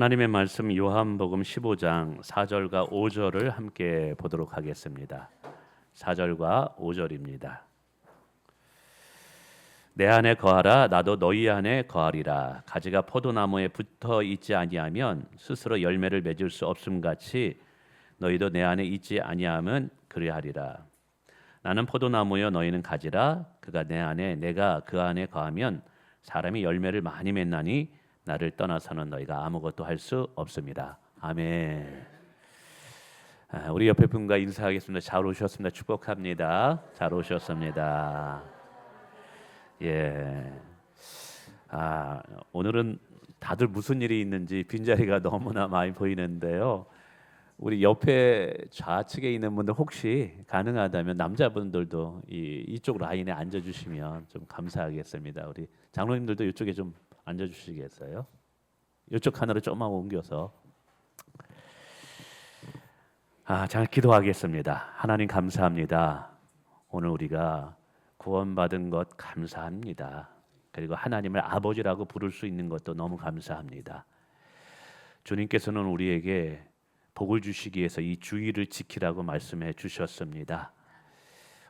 하나님의 말씀 요한복음 15장 4절과 5절을 함께 보도록 하겠습니다. 4절과 5절입니다. 내 안에 거하라 나도 너희 안에 거하리라. 가지가 포도나무에 붙어 있지 아니하면 스스로 열매를 맺을 수 없음 같이 너희도 내 안에 있지 아니하면 그리하리라. 나는 포도나무여 너희는 가지라. 그가 내 안에 내가 그 안에 거하면 사람이 열매를 많이 맺나니 나를 떠나서는 너희가 아무것도 할 수 없습니다. 아멘. 우리 옆에 분과 인사하겠습니다. 잘 오셨습니다. 축복합니다. 잘 오셨습니다. 예. 오늘은 다들 무슨 일이 있는지 빈자리가 너무나 많이 보이는데요. 우리 옆에 좌측에 있는 분들 혹시 가능하다면 남자분들도 이쪽 라인에 앉아주시면 좀 감사하겠습니다. 우리 장로님들도 이쪽에 좀 앉아주시겠어요? 이쪽 하나로 조금만 옮겨서. 잘 기도하겠습니다. 하나님 감사합니다. 오늘 우리가 구원받은 것 감사합니다. 그리고 하나님을 아버지라고 부를 수 있는 것도 너무 감사합니다. 주님께서는 우리에게 복을 주시기 위해서 이 주일을 지키라고 말씀해 주셨습니다.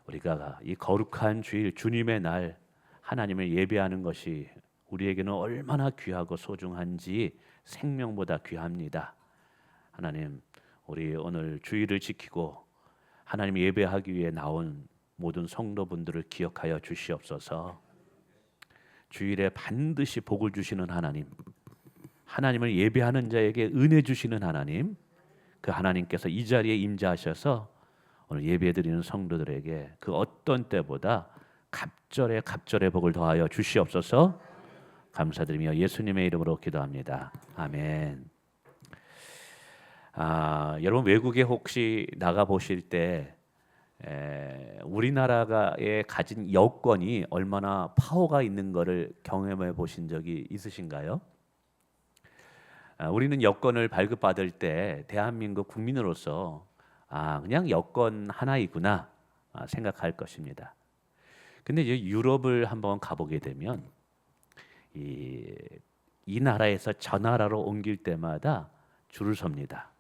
우리가 이 거룩한 주일, 주님의 날 하나님을 예배하는 것이 우리에게는 얼마나 귀하고 소중한지 생명보다 귀합니다. 하나님, 우리 오늘 주일을 지키고 하나님 예배하기 위해 나온 모든 성도분들을 기억하여 주시옵소서. 주일에 반드시 복을 주시는 하나님, 하나님을 예배하는 자에게 은혜 주시는 하나님, 그 하나님께서 이 자리에 임재하셔서 오늘 예배드리는 성도들에게 그 어떤 때보다 갑절의 복을 더하여 주시옵소서. 감사드리며 예수님의 이름으로 기도합니다. 아멘. 여러분 외국에 혹시 나가 보실 때 우리나라에 가진 여권이 얼마나 파워가 있는 것을 경험해 보신 적이 있으신가요? 우리는 여권을 발급받을 때 대한민국 국민으로서 그냥 여권 하나이구나 생각할 것입니다. 근데 이제 유럽을 한번 가보게 되면 이 나라에서 저 나라로 옮길 때마다 줄을 섭니다.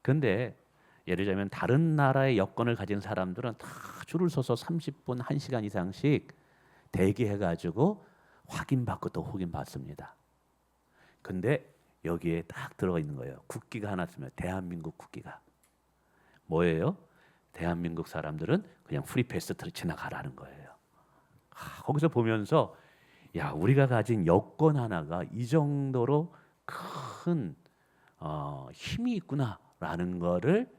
근데 예를 들자면 다른 나라의 여권을 가진 사람들은 다 줄을 서서 30분, 1시간 이상씩 대기해가지고 확인받고 또 확인받습니다. 근데 여기에 딱 들어가 있는 거예요. 국기가 하나 있으면 대한민국 국기가. 뭐예요? 대한민국 사람들은 그냥 프리패스트로 지나가라는 거예요. 거기서 보면서 우리가 가진 여권 하나가 이 정도로 큰 힘이 있구나라는 거를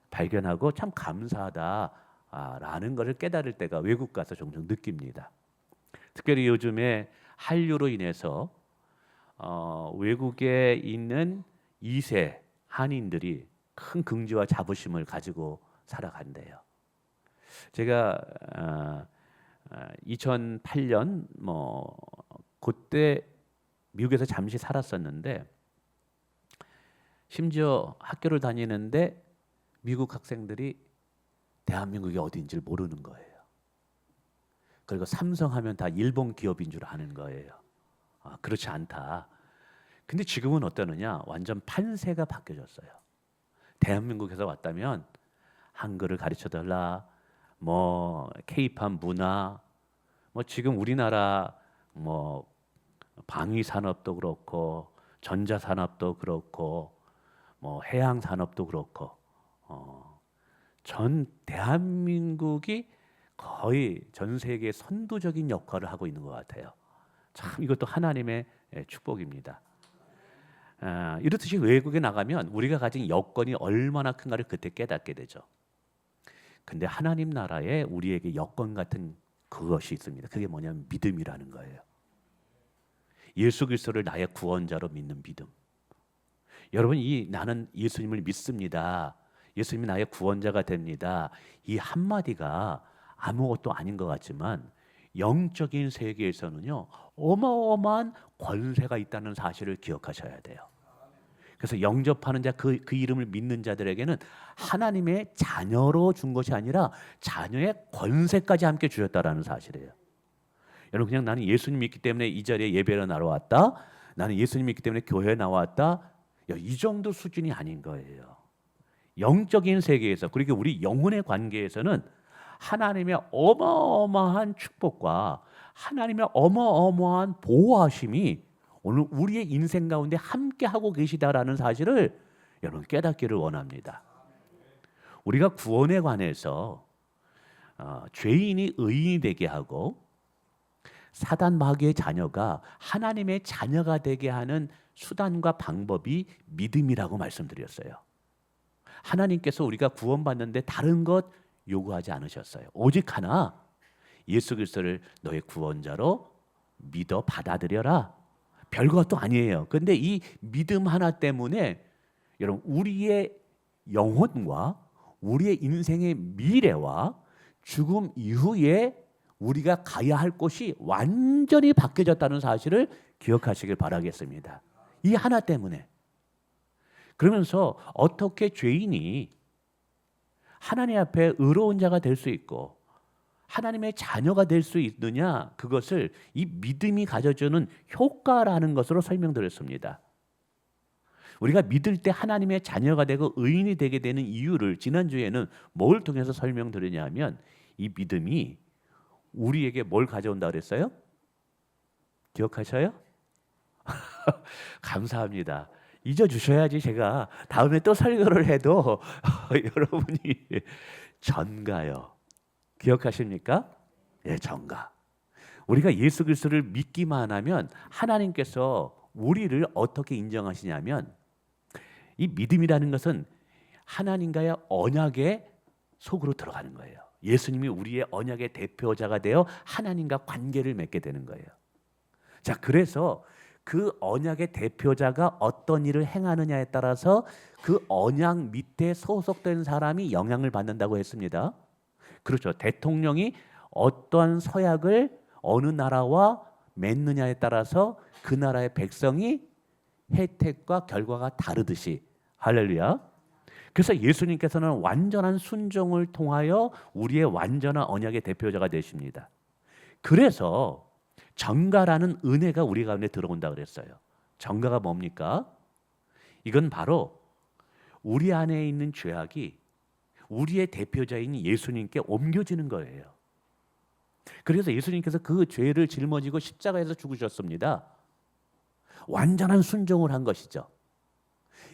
발견하고 참 감사하다라는 것을 깨달을 때가 외국 가서 종종 느낍니다. 특별히 요즘에 한류로 인해서 외국에 있는 2세 한인들이 큰 긍지와 자부심을 가지고 살아간대요. 제가 2008년 그때 미국에서 잠시 살았었는데 심지어 학교를 다니는데 미국 학생들이 대한민국이 어디인지를 모르는 거예요. 그리고 삼성하면 다 일본 기업인 줄 아는 거예요. 그렇지 않다. 근데 지금은 어떠느냐? 완전 판세가 바뀌어졌어요. 대한민국에서 왔다면 한글을 가르쳐달라, K-팝 문화, 지금 우리나라 방위 산업도 그렇고 전자 산업도 그렇고 해양 산업도 그렇고 전 대한민국이 거의 전 세계 선도적인 역할을 하고 있는 것 같아요. 참 이것도 하나님의 축복입니다. 이렇듯이 외국에 나가면 우리가 가진 여건이 얼마나 큰가를 그때 깨닫게 되죠. 근데 하나님 나라에 우리에게 여건 같은 그것이 있습니다. 그게 뭐냐면 믿음이라는 거예요. 예수 그리스도를 나의 구원자로 믿는 믿음. 여러분 나는 예수님을 믿습니다. 예수님이 나의 구원자가 됩니다. 이 한마디가 아무것도 아닌 것 같지만 영적인 세계에서는요 어마어마한 권세가 있다는 사실을 기억하셔야 돼요. 그래서 영접하는 자, 그 이름을 믿는 자들에게는 하나님의 자녀로 준 것이 아니라 자녀의 권세까지 함께 주셨다라는 사실이에요. 여러분 그냥 나는 예수님 믿기 때문에 이 자리에 예배를 나러 왔다. 나는 예수님이 있기 때문에 교회에 나왔다. 이 정도 수준이 아닌 거예요. 영적인 세계에서, 그리고 우리 영혼의 관계에서는 하나님의 어마어마한 축복과 하나님의 어마어마한 보호하심이 오늘 우리의 인생 가운데 함께 하고 계시다라는 사실을 여러분 깨닫기를 원합니다. 우리가 구원에 관해서 죄인이 의인이 되게 하고 사단 마귀의 자녀가 하나님의 자녀가 되게 하는 수단과 방법이 믿음이라고 말씀드렸어요. 하나님께서 우리가 구원받는데 다른 것 요구하지 않으셨어요. 오직 하나, 예수 그리스도를 너의 구원자로 믿어 받아들여라. 별것도 아니에요. 그런데 이 믿음 하나 때문에 여러분 우리의 영혼과 우리의 인생의 미래와 죽음 이후에 우리가 가야 할 곳이 완전히 바뀌어졌다는 사실을 기억하시길 바라겠습니다. 이 하나 때문에. 그러면서 어떻게 죄인이 하나님 앞에 의로운 자가 될 수 있고 하나님의 자녀가 될 수 있느냐, 그것을 이 믿음이 가져주는 효과라는 것으로 설명드렸습니다. 우리가 믿을 때 하나님의 자녀가 되고 의인이 되게 되는 이유를 지난주에는 뭘 통해서 설명드리냐면 이 믿음이 우리에게 뭘 가져온다 그랬어요? 기억하셔요? 감사합니다. 잊어주셔야지 제가 다음에 또 설교를 해도 여러분이 전가요. 기억하십니까? 예, 전가. 우리가 예수 그리스도를 믿기만 하면 하나님께서 우리를 어떻게 인정하시냐면 이 믿음이라는 것은 하나님과의 언약의 속으로 들어가는 거예요. 예수님이 우리의 언약의 대표자가 되어 하나님과 관계를 맺게 되는 거예요. 자, 그래서 그 언약의 대표자가 어떤 일을 행하느냐에 따라서 그 언약 밑에 소속된 사람이 영향을 받는다고 했습니다. 그렇죠. 대통령이 어떠한 서약을 어느 나라와 맺느냐에 따라서 그 나라의 백성이 혜택과 결과가 다르듯이, 할렐루야. 그래서 예수님께서는 완전한 순종을 통하여 우리의 완전한 언약의 대표자가 되십니다. 그래서 정가라는 은혜가 우리 가운데 들어온다 그랬어요. 정가가 뭡니까? 이건 바로 우리 안에 있는 죄악이 우리의 대표자인 예수님께 옮겨지는 거예요. 그래서 예수님께서 그 죄를 짊어지고 십자가에서 죽으셨습니다. 완전한 순종을 한 것이죠.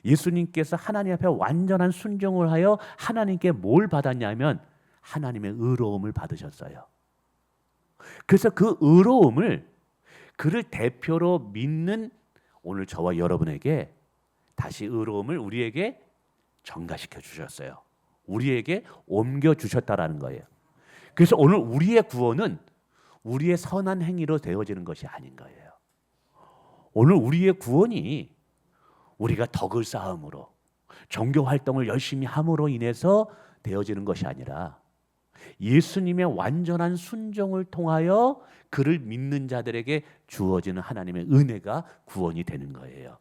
예수님께서 하나님 앞에 완전한 순종을 하여 하나님께 뭘 받았냐면 하나님의 의로움을 받으셨어요. 그래서 그 의로움을 그를 대표로 믿는 오늘 저와 여러분에게 다시 의로움을 우리에게 전가시켜 주셨어요. 우리에게 옮겨 주셨다라는 거예요. 그래서 오늘 우리의 구원은 우리의 선한 행위로 되어지는 것이 아닌 거예요. 오늘 우리의 구원이 우리가 덕을 쌓음으로 종교 활동을 열심히 함으로 인해서 되어지는 것이 아니라 예수님의 완전한 순종을 통하여 그를 믿는 자들에게 주어지는 하나님의 은혜가 구원이 되는 거예요.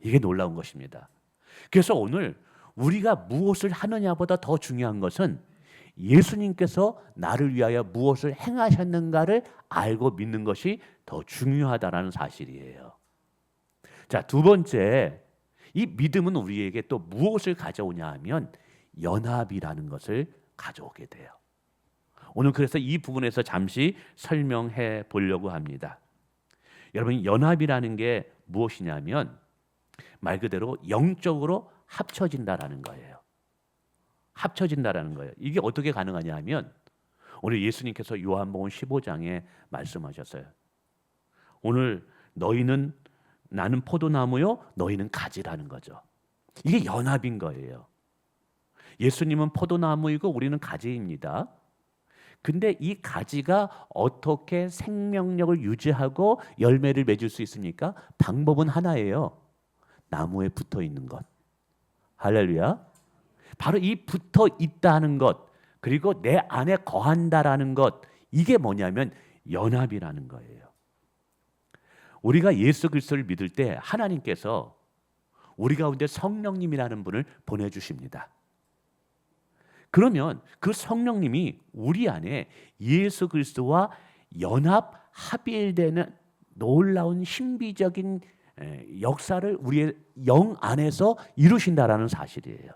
이게 놀라운 것입니다. 그래서 오늘 우리가 무엇을 하느냐보다 더 중요한 것은 예수님께서 나를 위하여 무엇을 행하셨는가를 알고 믿는 것이 더 중요하다라는 사실이에요. 자, 두 번째, 이 믿음은 우리에게 또 무엇을 가져오냐 하면 연합이라는 것을 가져오게 돼요. 오늘 그래서 이 부분에서 잠시 설명해 보려고 합니다. 여러분, 연합이라는 게 무엇이냐면 말 그대로 영적으로 합쳐진다라는 거예요. 합쳐진다라는 거예요. 이게 어떻게 가능하냐 하면 오늘 예수님께서 요한복음 15장에 말씀하셨어요. 오늘 너희는 나는 포도나무요 너희는 가지라는 거죠. 이게 연합인 거예요. 예수님은 포도나무이고 우리는 가지입니다. 근데 이 가지가 어떻게 생명력을 유지하고 열매를 맺을 수 있습니까? 방법은 하나예요. 나무에 붙어 있는 것. 할렐루야. 바로 이 붙어 있다는 것, 그리고 내 안에 거한다라는 것, 이게 뭐냐면 연합이라는 거예요. 우리가 예수 그리스도를 믿을 때 하나님께서 우리 가운데 성령님이라는 분을 보내주십니다. 그러면 그 성령님이 우리 안에 예수 그리스도와 연합 합일되는 놀라운 신비적인 역사를 우리의 영 안에서 이루신다라는 사실이에요.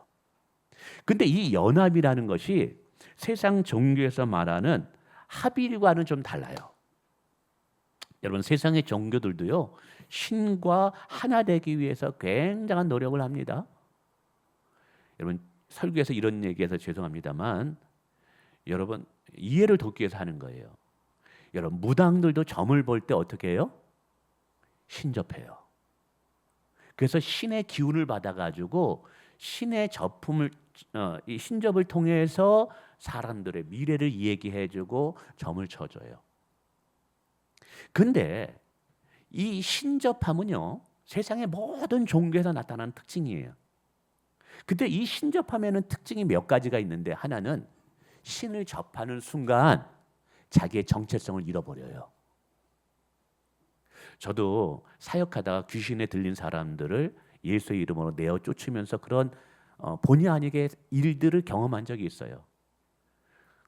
근데 이 연합이라는 것이 세상 종교에서 말하는 합일과는 좀 달라요. 여러분, 세상의 종교들도요, 신과 하나 되기 위해서 굉장한 노력을 합니다. 여러분, 설교에서 이런 얘기해서 죄송합니다만 여러분, 이해를 돕기 위해서 하는 거예요. 여러분, 무당들도 점을 볼 때 어떻게 해요? 신접해요. 그래서 신의 기운을 받아가지고 신의 접품을 이 신접을 통해서 사람들의 미래를 얘기해주고 점을 쳐줘요. 근데 이 신접함은요, 세상의 모든 종교에서 나타나는 특징이에요. 근데 이 신접함에는 특징이 몇 가지가 있는데, 하나는 신을 접하는 순간 자기의 정체성을 잃어버려요. 저도 사역하다가 귀신에 들린 사람들을 예수의 이름으로 내어 쫓으면서 그런 본의 아니게 일들을 경험한 적이 있어요.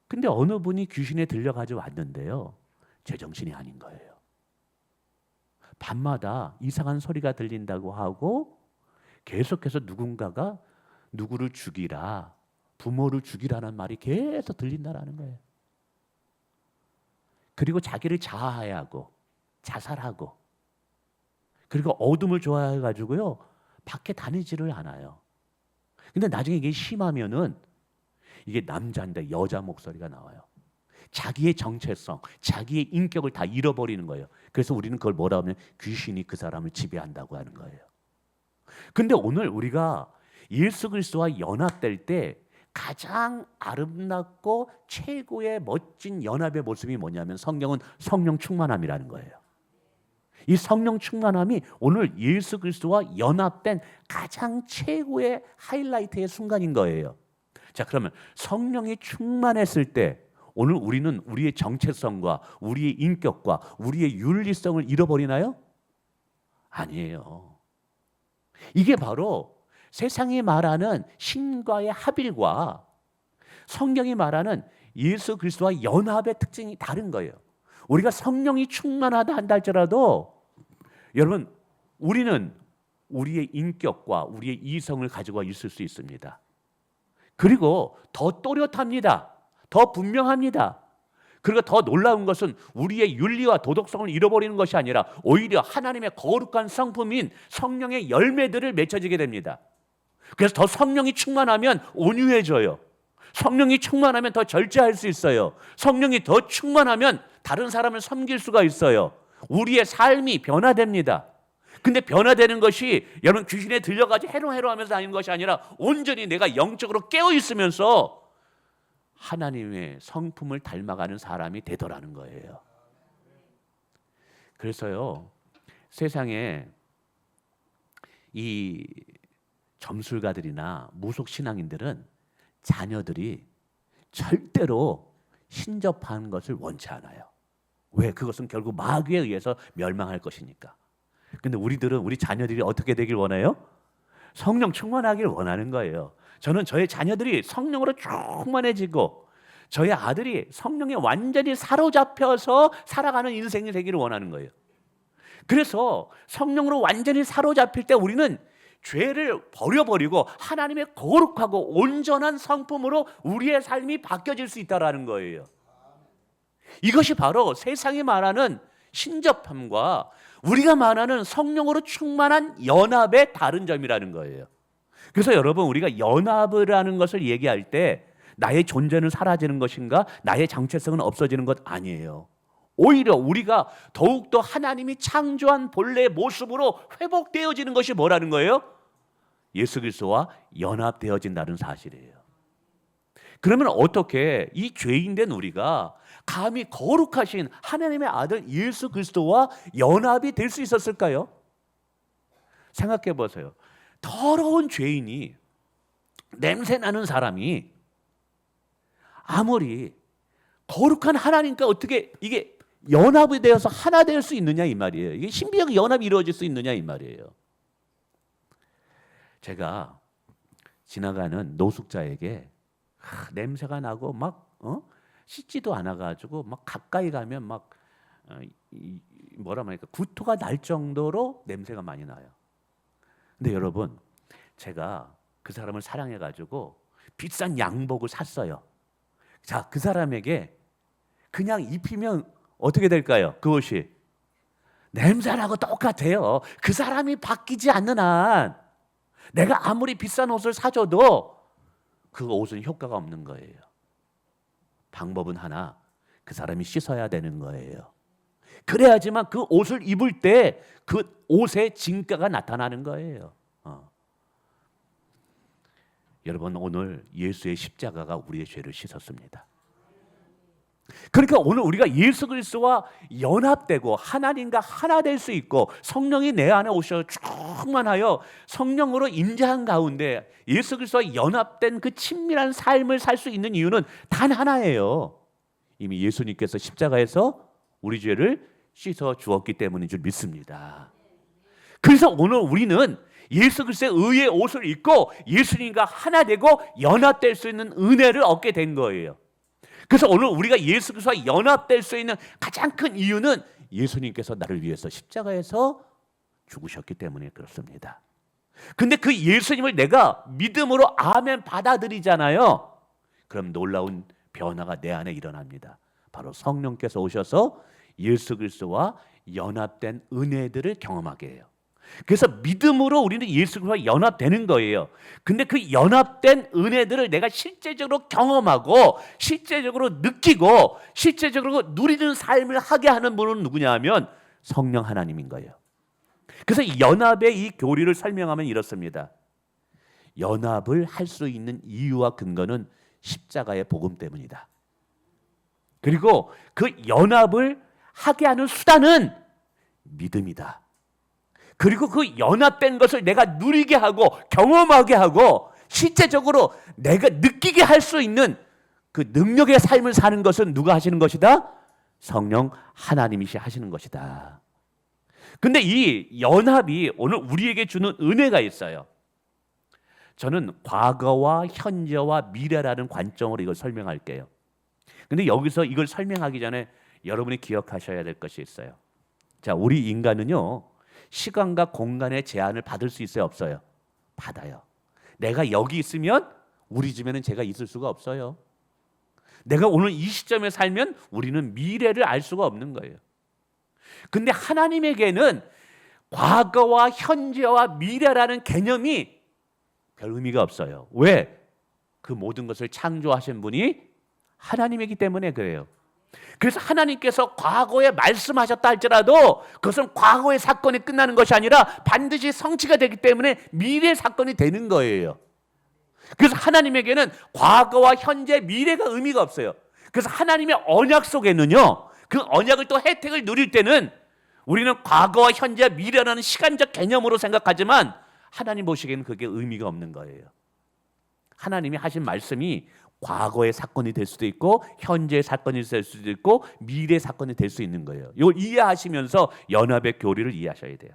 근데 어느 분이 귀신에 들려가지고 왔는데요, 제정신이 아닌 거예요. 밤마다 이상한 소리가 들린다고 하고 계속해서 누군가가 누구를 죽이라, 부모를 죽이라는 말이 계속 들린다라는 거예요. 그리고 자기를 자아하고 자살하고, 그리고 어둠을 좋아해가지고요, 밖에 다니지를 않아요. 근데 나중에 이게 심하면은 이게 남자인데 여자 목소리가 나와요. 자기의 정체성, 자기의 인격을 다 잃어버리는 거예요. 그래서 우리는 그걸 뭐라 하면 귀신이 그 사람을 지배한다고 하는 거예요. 근데 오늘 우리가 예수 그리스도와 연합될 때 가장 아름답고 최고의 멋진 연합의 모습이 뭐냐면, 성경은 성령 충만함이라는 거예요. 이 성령 충만함이 오늘 예수 그리스도와 연합된 가장 최고의 하이라이트의 순간인 거예요. 자, 그러면 성령이 충만했을 때 오늘 우리는 우리의 정체성과 우리의 인격과 우리의 윤리성을 잃어버리나요? 아니에요. 이게 바로 세상이 말하는 신과의 합일과 성경이 말하는 예수 그리스도와 연합의 특징이 다른 거예요. 우리가 성령이 충만하다 한다 할지라도 여러분, 우리는 우리의 인격과 우리의 이성을 가지고 있을 수 있습니다. 그리고 더 또렷합니다. 더 분명합니다. 그리고 더 놀라운 것은 우리의 윤리와 도덕성을 잃어버리는 것이 아니라 오히려 하나님의 거룩한 성품인 성령의 열매들을 맺혀지게 됩니다. 그래서 더 성령이 충만하면 온유해져요. 성령이 충만하면 더 절제할 수 있어요. 성령이 더 충만하면 다른 사람을 섬길 수가 있어요. 우리의 삶이 변화됩니다. 근데 변화되는 것이 여러분 귀신에 들려가지고 해롱해롱 하면서 다니는 것이 아니라 온전히 내가 영적으로 깨어 있으면서 하나님의 성품을 닮아가는 사람이 되더라는 거예요. 그래서요, 세상에 이 점술가들이나 무속신앙인들은 자녀들이 절대로 신접하는 것을 원치 않아요. 왜? 그것은 결국 마귀에 의해서 멸망할 것이니까. 근데 우리들은 우리 자녀들이 어떻게 되길 원해요? 성령 충만하길 원하는 거예요. 저는 저의 자녀들이 성령으로 충만해지고 저의 아들이 성령에 완전히 사로잡혀서 살아가는 인생이 되기를 원하는 거예요. 그래서 성령으로 완전히 사로잡힐 때 우리는 죄를 버려버리고 하나님의 거룩하고 온전한 성품으로 우리의 삶이 바뀌어질 수 있다는 거예요. 이것이 바로 세상이 말하는 신접함과 우리가 말하는 성령으로 충만한 연합의 다른 점이라는 거예요. 그래서 여러분, 우리가 연합을 하는 것을 얘기할 때 나의 존재는 사라지는 것인가, 나의 정체성은 없어지는 것 아니에요. 오히려 우리가 더욱더 하나님이 창조한 본래의 모습으로 회복되어지는 것이 뭐라는 거예요? 예수 그리스도와 연합되어진다는 사실이에요. 그러면 어떻게 이 죄인된 우리가 감히 거룩하신 하나님의 아들 예수 그리스도와 연합이 될 수 있었을까요? 생각해 보세요. 더러운 죄인이, 냄새나는 사람이 아무리 거룩한 하나님과 어떻게 이게 연합이 되어서 하나 될 수 있느냐 이 말이에요. 이게 신비하게 연합이 이루어질 수 있느냐 이 말이에요. 제가 지나가는 노숙자에게 냄새가 나고 막 씻지도 않아가지고 막 가까이 가면 막 뭐라 말할까, 구토가 날 정도로 냄새가 많이 나요. 근데 여러분, 제가 그 사람을 사랑해가지고 비싼 양복을 샀어요. 자, 그 사람에게 그냥 입히면 어떻게 될까요? 그 옷이 냄새나고 똑같아요. 그 사람이 바뀌지 않는 한 내가 아무리 비싼 옷을 사줘도 그 옷은 효과가 없는 거예요. 방법은 하나, 그 사람이 씻어야 되는 거예요. 그래야지만 그 옷을 입을 때 그 옷의 진가가 나타나는 거예요. 여러분, 오늘 예수의 십자가가 우리의 죄를 씻었습니다. 그러니까 오늘 우리가 예수 그리스도와 연합되고 하나님과 하나 될 수 있고 성령이 내 안에 오셔 충만하여 성령으로 임재한 가운데 예수 그리스도와 연합된 그 친밀한 삶을 살 수 있는 이유는 단 하나예요. 이미 예수님께서 십자가에서 우리 죄를 씻어 주었기 때문인 줄 믿습니다. 그래서 오늘 우리는 예수 그리스도의 의의 옷을 입고 예수님과 하나 되고 연합될 수 있는 은혜를 얻게 된 거예요. 그래서 오늘 우리가 예수 그리스도와 연합될 수 있는 가장 큰 이유는 예수님께서 나를 위해서 십자가에서 죽으셨기 때문에 그렇습니다. 근데 그 예수님을 내가 믿음으로 아멘 받아들이잖아요. 그럼 놀라운 변화가 내 안에 일어납니다. 바로 성령께서 오셔서 예수 그리스도와 연합된 은혜들을 경험하게 해요. 그래서 믿음으로 우리는 예수 그리스도와 연합되는 거예요. 근데 그 연합된 은혜들을 내가 실제적으로 경험하고 실제적으로 느끼고 실제적으로 누리는 삶을 하게 하는 분은 누구냐 하면 성령 하나님인 거예요. 그래서 연합의 이 교리를 설명하면 이렇습니다. 연합을 할 수 있는 이유와 근거는 십자가의 복음 때문이다. 그리고 그 연합을 하게 하는 수단은 믿음이다. 그리고 그 연합된 것을 내가 누리게 하고 경험하게 하고 실제적으로 내가 느끼게 할 수 있는 그 능력의 삶을 사는 것은 누가 하시는 것이다? 성령 하나님이시 하시는 것이다. 근데 이 연합이 오늘 우리에게 주는 은혜가 있어요. 저는 과거와 현재와 미래라는 관점으로 이걸 설명할게요. 근데 여기서 이걸 설명하기 전에 여러분이 기억하셔야 될 것이 있어요. 자, 우리 인간은요, 시간과 공간의 제한을 받을 수 있어요, 없어요? 받아요. 내가 여기 있으면 우리 집에는 제가 있을 수가 없어요. 내가 오늘 이 시점에 살면 우리는 미래를 알 수가 없는 거예요. 근데 하나님에게는 과거와 현재와 미래라는 개념이 별 의미가 없어요. 왜? 그 모든 것을 창조하신 분이 하나님이기 때문에 그래요. 그래서 하나님께서 과거에 말씀하셨다 할지라도 그것은 과거의 사건이 끝나는 것이 아니라 반드시 성취가 되기 때문에 미래의 사건이 되는 거예요. 그래서 하나님에게는 과거와 현재, 미래가 의미가 없어요. 그래서 하나님의 언약 속에는요, 그 언약을 또 혜택을 누릴 때는 우리는 과거와 현재, 미래라는 시간적 개념으로 생각하지만 하나님 보시기에는 그게 의미가 없는 거예요. 하나님이 하신 말씀이 과거의 사건이 될 수도 있고 현재의 사건이 될 수도 있고 미래의 사건이 될 수 있는 거예요. 이걸 이해하시면서 연합의 교리를 이해하셔야 돼요.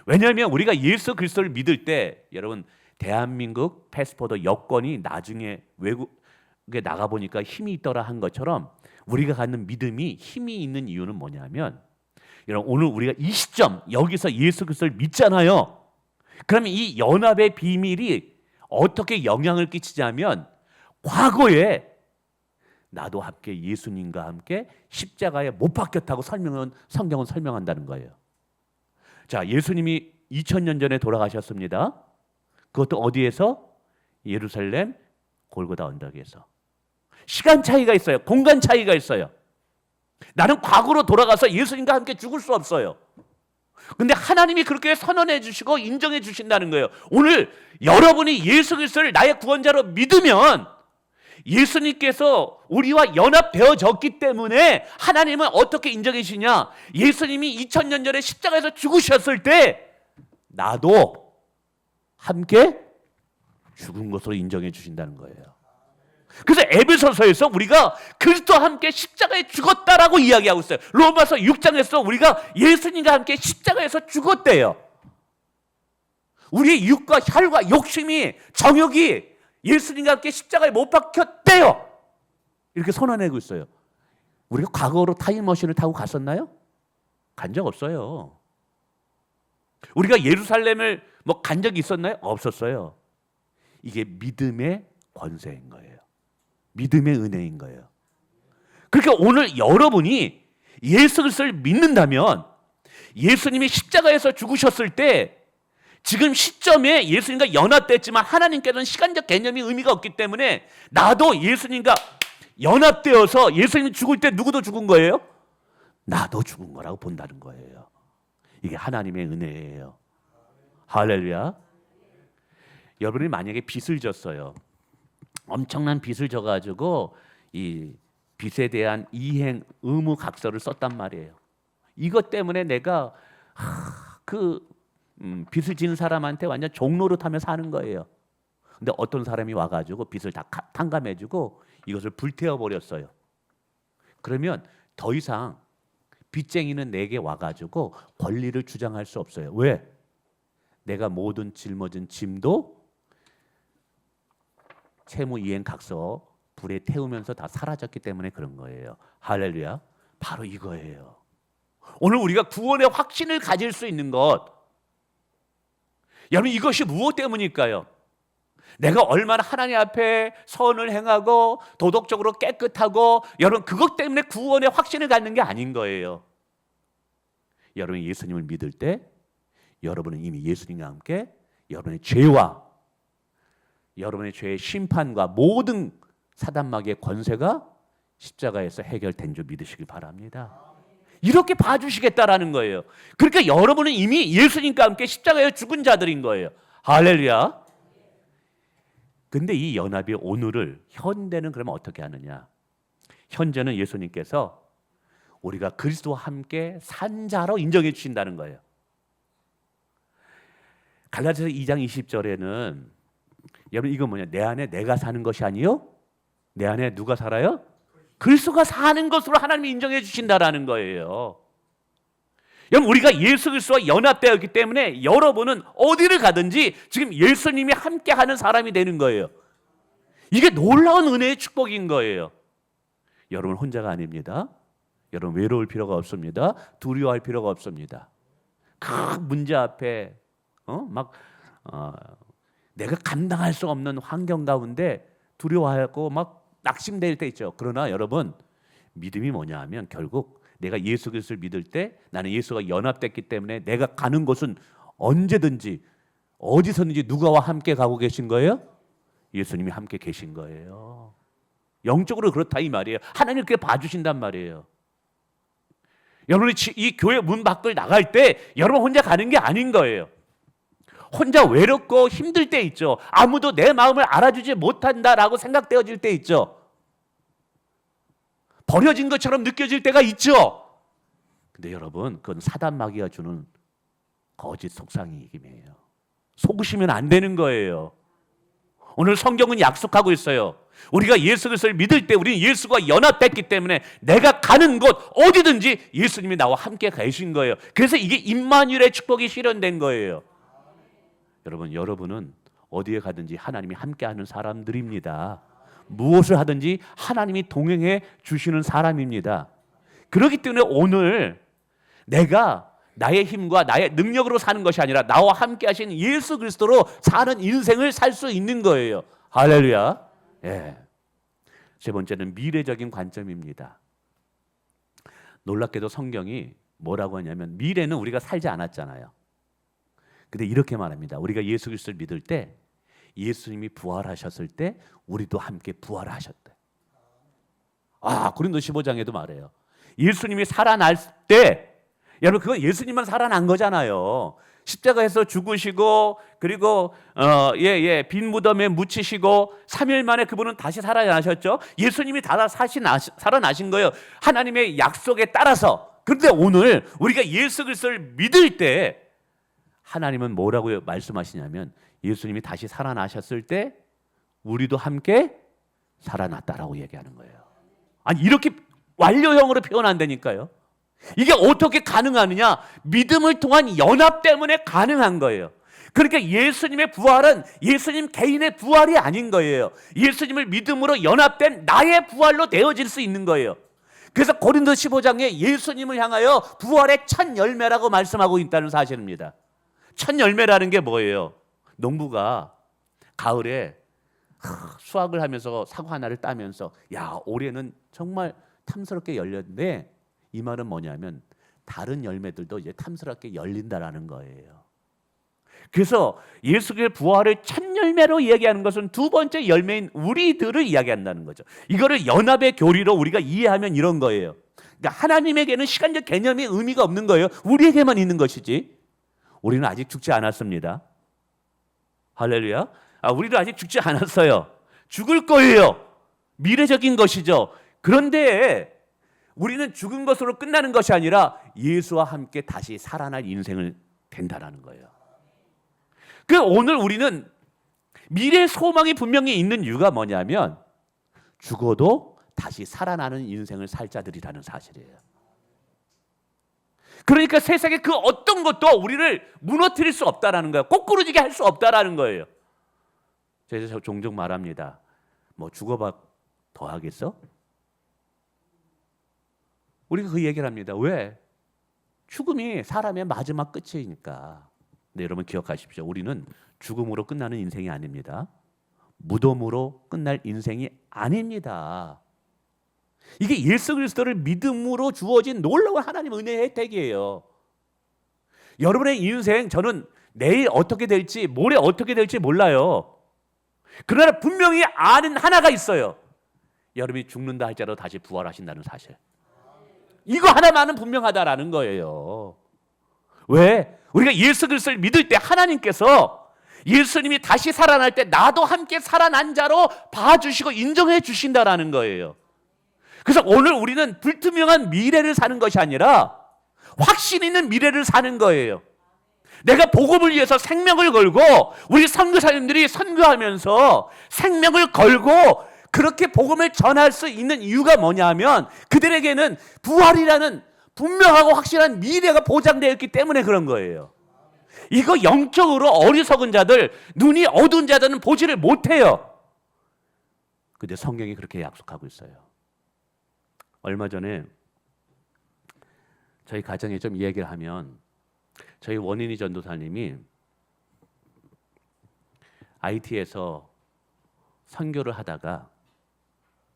왜냐하면 우리가 예수 그리스도를 믿을 때 여러분 대한민국 패스포드 여권이 나중에 외국에 나가보니까 힘이 있더라 한 것처럼 우리가 갖는 믿음이 힘이 있는 이유는 뭐냐면 여러분 오늘 우리가 이 시점 여기서 예수 그리스도를 믿잖아요. 그러면 이 연합의 비밀이 어떻게 영향을 끼치냐면 과거에 나도 함께 예수님과 함께 십자가에 못 박혔다고 성경은 설명한다는 거예요. 자, 예수님이 2000년 전에 돌아가셨습니다. 그것도 어디에서? 예루살렘 골고다 언덕에서. 시간 차이가 있어요. 공간 차이가 있어요. 나는 과거로 돌아가서 예수님과 함께 죽을 수 없어요. 근데 하나님이 그렇게 선언해 주시고 인정해 주신다는 거예요. 오늘 여러분이 예수 그리스도를 나의 구원자로 믿으면 예수님께서 우리와 연합되어졌기 때문에 하나님은 어떻게 인정해 주시냐? 예수님이 2000년 전에 십자가에서 죽으셨을 때 나도 함께 죽은 것으로 인정해 주신다는 거예요. 그래서 에베소서에서 우리가 그리스도와 함께 십자가에 죽었다라고 이야기하고 있어요. 로마서 6장에서 우리가 예수님과 함께 십자가에서 죽었대요. 우리의 육과 혈과 욕심이 정욕이 예수님과 함께 십자가에 못 박혔대요. 이렇게 선언하고 있어요. 우리가 과거로 타임머신을 타고 갔었나요? 간 적 없어요. 우리가 예루살렘을 뭐 간 적이 있었나요? 없었어요. 이게 믿음의 권세인 거예요. 믿음의 은혜인 거예요. 그러니까 오늘 여러분이 예수 그리스도를 믿는다면 예수님이 십자가에서 죽으셨을 때 지금 시점에 예수님과 연합됐지만 하나님께는 시간적 개념이 의미가 없기 때문에 나도 예수님과 연합되어서 예수님이 죽을 때 누구도 죽은 거예요? 나도 죽은 거라고 본다는 거예요. 이게 하나님의 은혜예요. 할렐루야. 여러분이 만약에 빚을 졌어요. 엄청난 빚을 져가지고 이 빚에 대한 이행 의무 각서를 썼단 말이에요. 이것 때문에 내가 빚을 지는 사람한테 완전 종노릇하며 사는 거예요. 근데 어떤 사람이 와가지고 빚을 다 탕감해주고 이것을 불태워 버렸어요. 그러면 더 이상 빚쟁이는 내게 와가지고 권리를 주장할 수 없어요. 왜? 내가 모든 짊어진 짐도 채무 이행 각서 불에 태우면서 다 사라졌기 때문에 그런 거예요. 할렐루야. 바로 이거예요. 오늘 우리가 구원의 확신을 가질 수 있는 것, 여러분 이것이 무엇 때문일까요? 내가 얼마나 하나님 앞에 선을 행하고 도덕적으로 깨끗하고, 여러분 그것 때문에 구원의 확신을 갖는 게 아닌 거예요. 여러분이 예수님을 믿을 때 여러분은 이미 예수님과 함께 여러분의 죄와 여러분의 죄의 심판과 모든 사단마귀의 권세가 십자가에서 해결된 줄 믿으시길 바랍니다. 이렇게 봐주시겠다라는 거예요. 그러니까 여러분은 이미 예수님과 함께 십자가에 죽은 자들인 거예요. 할렐루야. 근데 이 연합이 오늘을, 현대는 그러면 어떻게 하느냐? 현재는 예수님께서 우리가 그리스도와 함께 산 자로 인정해 주신다는 거예요. 갈라디아서 2장 20절에는 여러분 이거 뭐냐? 내 안에 내가 사는 것이 아니요, 내 안에 누가 살아요? 그리스도가 사는 것으로 하나님이 인정해 주신다라는 거예요. 여러분 우리가 예수 그리스도와 연합되었기 때문에 여러분은 어디를 가든지 지금 예수님이 함께하는 사람이 되는 거예요. 이게 놀라운 은혜의 축복인 거예요. 여러분 혼자가 아닙니다. 여러분 외로울 필요가 없습니다. 두려워할 필요가 없습니다. 큰 문제 앞에 내가 감당할 수 없는 환경 가운데 두려워하고 막 낙심될 때 있죠. 그러나 여러분 믿음이 뭐냐 하면 결국 내가 예수 그리스도를 믿을 때 나는 예수가 연합됐기 때문에 내가 가는 곳은 언제든지 어디서든지 누가와 함께 가고 계신 거예요? 예수님이 함께 계신 거예요. 영적으로 그렇다 이 말이에요. 하나님 그렇게 봐주신단 말이에요. 여러분이 이 교회 문 밖을 나갈 때 여러분 혼자 가는 게 아닌 거예요. 혼자 외롭고 힘들 때 있죠. 아무도 내 마음을 알아주지 못한다라고 생각되어질 때 있죠. 버려진 것처럼 느껴질 때가 있죠. 근데 여러분 그건 사단 마귀가 주는 거짓 속상이기이에요. 속으시면 안 되는 거예요. 오늘 성경은 약속하고 있어요. 우리가 예수 그리스도를 믿을 때 우리는 예수가 연합됐기 때문에 내가 가는 곳 어디든지 예수님이 나와 함께 계신 거예요. 그래서 이게 임마누엘의 축복이 실현된 거예요. 여러분은 어디에 가든지 하나님이 함께하는 사람들입니다. 무엇을 하든지 하나님이 동행해 주시는 사람입니다. 그렇기 때문에 오늘 내가 나의 힘과 나의 능력으로 사는 것이 아니라 나와 함께 하신 예수 그리스도로 사는 인생을 살 수 있는 거예요. 할렐루야. 예. 세 번째는 미래적인 관점입니다. 놀랍게도 성경이 뭐라고 하냐면 미래는 우리가 살지 않았잖아요. 근데 이렇게 말합니다. 우리가 예수 그리스도를 믿을 때 예수님이 부활하셨을 때 우리도 함께 부활하셨대. 고린도 15장에도 말해요. 예수님이 살아날 때, 여러분 그건 예수님만 살아난 거잖아요. 십자가에서 죽으시고 그리고 빈 무덤에 묻히시고 3일 만에 그분은 다시 살아나셨죠. 예수님이 살아나신 거예요. 하나님의 약속에 따라서. 그런데 오늘 우리가 예수 그리스도를 믿을 때 하나님은 뭐라고 말씀하시냐면 예수님이 다시 살아나셨을 때 우리도 함께 살아났다라고 얘기하는 거예요. 아니 이렇게 완료형으로 표현한다니까요. 이게 어떻게 가능하느냐? 믿음을 통한 연합 때문에 가능한 거예요. 그러니까 예수님의 부활은 예수님 개인의 부활이 아닌 거예요. 예수님을 믿음으로 연합된 나의 부활로 되어질 수 있는 거예요. 그래서 고린도 15장에 예수님을 향하여 부활의 첫 열매라고 말씀하고 있다는 사실입니다. 첫 열매라는 게 뭐예요? 농부가 가을에 수확을 하면서 사과 하나를 따면서 야, 올해는 정말 탐스럽게 열렸는데, 이 말은 뭐냐면 다른 열매들도 이제 탐스럽게 열린다라는 거예요. 그래서 예수의 부활을 첫 열매로 이야기하는 것은 두 번째 열매인 우리들을 이야기한다는 거죠. 이거를 연합의 교리로 우리가 이해하면 이런 거예요. 그러니까 하나님에게는 시간적 개념이 의미가 없는 거예요. 우리에게만 있는 것이지. 우리는 아직 죽지 않았습니다. 할렐루야. 우리도 아직 죽지 않았어요. 죽을 거예요. 미래적인 것이죠. 그런데 우리는 죽은 것으로 끝나는 것이 아니라 예수와 함께 다시 살아날 인생을 된다라는 거예요. 그 오늘 우리는 미래 소망이 분명히 있는 이유가 뭐냐면 죽어도 다시 살아나는 인생을 살 자들이라는 사실이에요. 그러니까 세상의 그 어떤 것도 우리를 무너뜨릴 수 없다라는 거예요. 꼬꾸라지게 할 수 없다라는 거예요. 제가 종종 말합니다. 뭐 죽어봐 더 하겠어? 우리가 그 얘기를 합니다. 왜? 죽음이 사람의 마지막 끝이니까. 네, 여러분 기억하십시오. 우리는 죽음으로 끝나는 인생이 아닙니다. 무덤으로 끝날 인생이 아닙니다. 이게 예수 그리스도를 믿음으로 주어진 놀라운 하나님 은혜의 혜택이에요. 여러분의 인생, 저는 내일 어떻게 될지, 모레 어떻게 될지 몰라요. 그러나 분명히 아는 하나가 있어요. 여러분이 죽는다 할지라도 다시 부활하신다는 사실. 이거 하나만은 분명하다라는 거예요. 왜? 우리가 예수 그리스도를 믿을 때 하나님께서 예수님이 다시 살아날 때 나도 함께 살아난 자로 봐주시고 인정해 주신다라는 거예요. 그래서 오늘 우리는 불투명한 미래를 사는 것이 아니라 확신 있는 미래를 사는 거예요. 내가 복음을 위해서 생명을 걸고, 우리 선교사님들이 선교하면서 생명을 걸고 그렇게 복음을 전할 수 있는 이유가 뭐냐면 그들에게는 부활이라는 분명하고 확실한 미래가 보장되어 있기 때문에 그런 거예요. 이거 영적으로 어리석은 자들, 눈이 어두운 자들은 보지를 못해요. 근데 성경이 그렇게 약속하고 있어요. 얼마 전에 저희 가정에 좀 이야기를 하면 저희 원인이 전도사님이 IT에서 선교를 하다가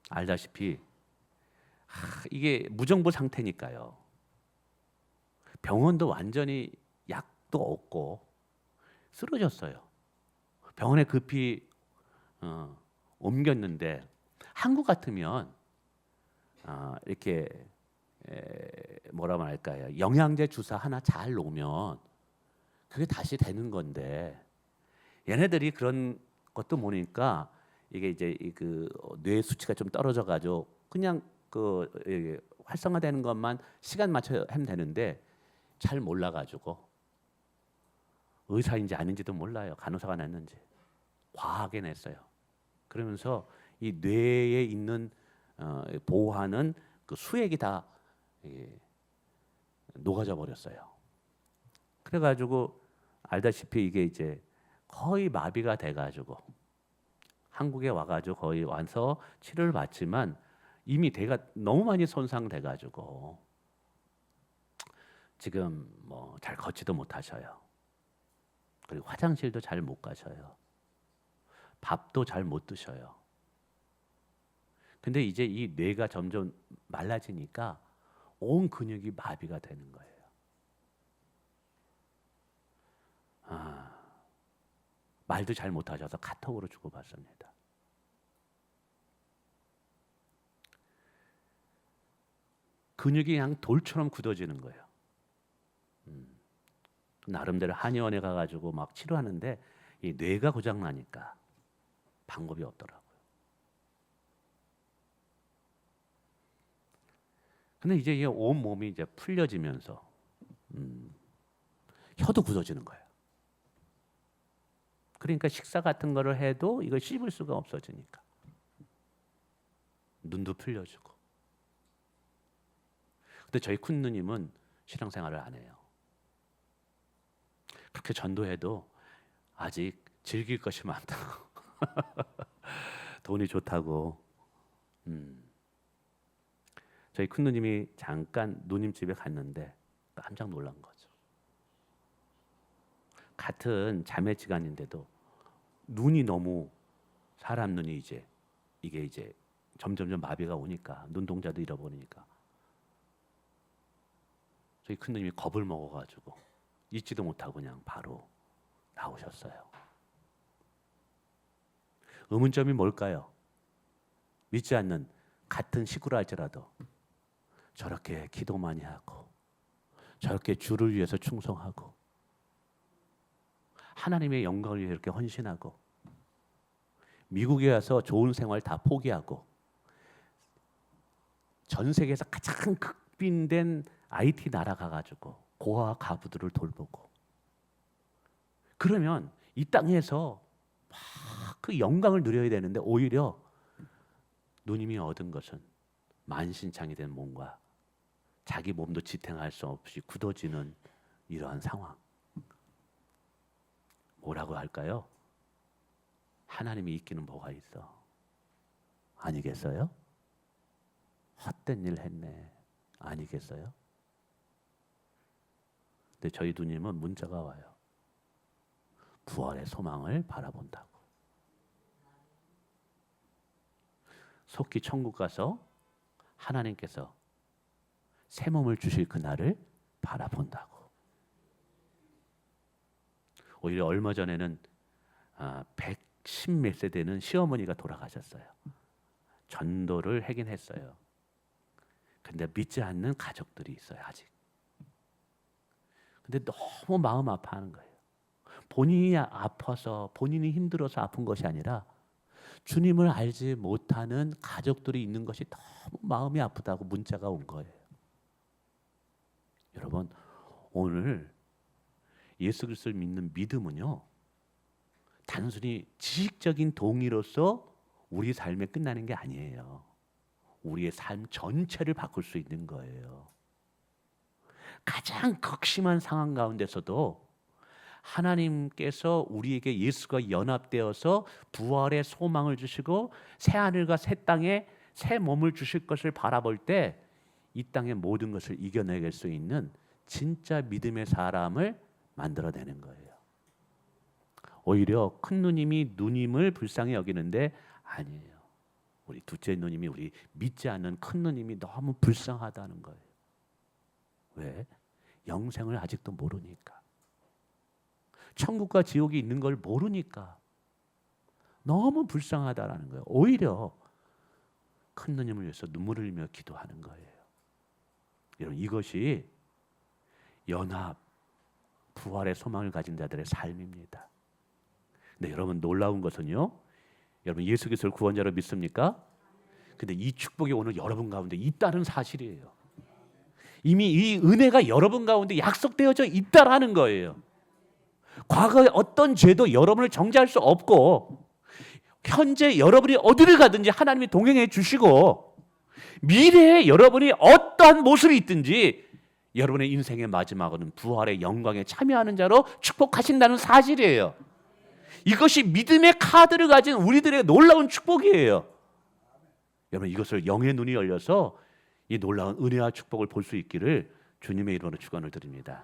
알다시피 이게 무정부 상태니까요. 병원도 완전히 약도 없고 쓰러졌어요. 병원에 급히 옮겼는데 한국 같으면 이렇게 뭐라 말할까요? 영양제 주사 하나 잘 놓으면 그게 다시 되는 건데 얘네들이 그런 것도 모르니까 이게 이제 그 뇌 수치가 좀 떨어져 가지고 그냥 그 활성화되는 것만 시간 맞춰 하면 되는데 잘 몰라 가지고 의사인지 아닌지도 몰라요. 간호사가 냈는지 과하게 냈어요. 그러면서 이 뇌에 있는 보호하는 그 수액이 다 녹아져 버렸어요. 그래가지고 알다시피 이게 이제 거의 마비가 돼가지고 한국에 와가지고 거의 와서 치료를 받지만 이미 대가 너무 많이 손상돼가지고 지금 뭐 잘 걷지도 못하셔요. 그리고 화장실도 잘 못 가셔요. 밥도 잘 못 드셔요. 근데 이제 이 뇌가 점점 말라지니까 온 근육이 마비가 되는 거예요. 말도 잘 못하셔서 카톡으로 주고받습니다. 근육이 그냥 돌처럼 굳어지는 거예요. 나름대로 한의원에 가가지고 막 치료하는데 이 뇌가 고장 나니까 방법이 없더라고요. 근데 이제 이 온 몸이 이제 풀려지면서 혀도 굳어지는 거예요. 그러니까 식사 같은 거를 해도 이걸 씹을 수가 없어지니까 눈도 풀려지고. 근데 저희 큰 누님은 신앙생활을 안 해요. 그렇게 전도해도 아직 즐길 것이 많다고 돈이 좋다고 저희 큰 누님이 잠깐 누님 집에 갔는데 깜짝 놀란 거죠. 같은 자매지간인데도 눈이 너무 사람 눈이 이게 이제 점점점 마비가 오니까 눈동자도 잃어버리니까 저희 큰 누님이 겁을 먹어가지고 잊지도 못하고 그냥 바로 나오셨어요. 의문점이 뭘까요? 믿지 않는 같은 식구라 할지라도 저렇게 기도 많이 하고 저렇게 주를 위해서 충성하고 하나님의 영광을 위해 이렇게 헌신하고 미국에 와서 좋은 생활 다 포기하고 전 세계에서 가장 극빈된 IT 나라 가가지고 고아 가부들을 돌보고 그러면 이 땅에서 막 그 영광을 누려야 되는데 오히려 누님이 얻은 것은 만신창이 된 몸과 자기 몸도 지탱할 수 없이 굳어지는 이러한 상황. 뭐라고 할까요? 하나님이 있기는 뭐가 있어? 아니겠어요? 헛된 일 했네. 아니겠어요? 근데 저희 누님은 문자가 와요. 부활의 소망을 바라본다고. 속히 천국 가서 하나님께서 새 몸을 주실 그날을 바라본다고. 오히려 얼마 전에는 110 몇 세 되는 시어머니가 돌아가셨어요. 전도를 하긴 했어요. 근데 믿지 않는 가족들이 있어요, 아직. 근데 너무 마음 아파하는 거예요. 본인이 아파서 본인이 힘들어서 아픈 것이 아니라 주님을 알지 못하는 가족들이 있는 것이 너무 마음이 아프다고 문자가 온 거예요. 여러분, 오늘 예수 그리스도를 믿는 믿음은요, 단순히 지식적인 동의로서 우리 삶에 끝나는 게 아니에요. 우리의 삶 전체를 바꿀 수 있는 거예요. 가장 극심한 상황 가운데서도 하나님께서 우리에게 예수가 연합되어서 부활의 소망을 주시고 새 하늘과 새 땅에 새 몸을 주실 것을 바라볼 때 이 땅의 모든 것을 이겨내길 수 있는 진짜 믿음의 사람을 만들어내는 거예요. 오히려 큰 누님이 누님을 불쌍히 여기는데 아니에요. 우리 둘째 누님이 우리 믿지 않는 큰 누님이 너무 불쌍하다는 거예요. 왜? 영생을 아직도 모르니까. 천국과 지옥이 있는 걸 모르니까 너무 불쌍하다라는 거예요. 오히려 큰 누님을 위해서 눈물을 흘리며 기도하는 거예요. 여러분, 이것이 연합, 부활의 소망을 가진 자들의 삶입니다. 근데 여러분, 놀라운 것은요, 여러분 예수 그리스도를 구원자로 믿습니까? 근데 이 축복이 오늘 여러분 가운데 있다는 사실이에요. 이미 이 은혜가 여러분 가운데 약속되어져 있다라는 거예요. 과거의 어떤 죄도 여러분을 정죄할 수 없고 현재 여러분이 어디를 가든지 하나님이 동행해 주시고 미래에 여러분이 어떠한 모습이 있든지 여러분의 인생의 마지막은 부활의 영광에 참여하는 자로 축복하신다는 사실이에요. 이것이 믿음의 카드를 가진 우리들의 놀라운 축복이에요. 여러분, 이것을 영의 눈이 열려서 이 놀라운 은혜와 축복을 볼 수 있기를 주님의 이름으로 축원을 드립니다.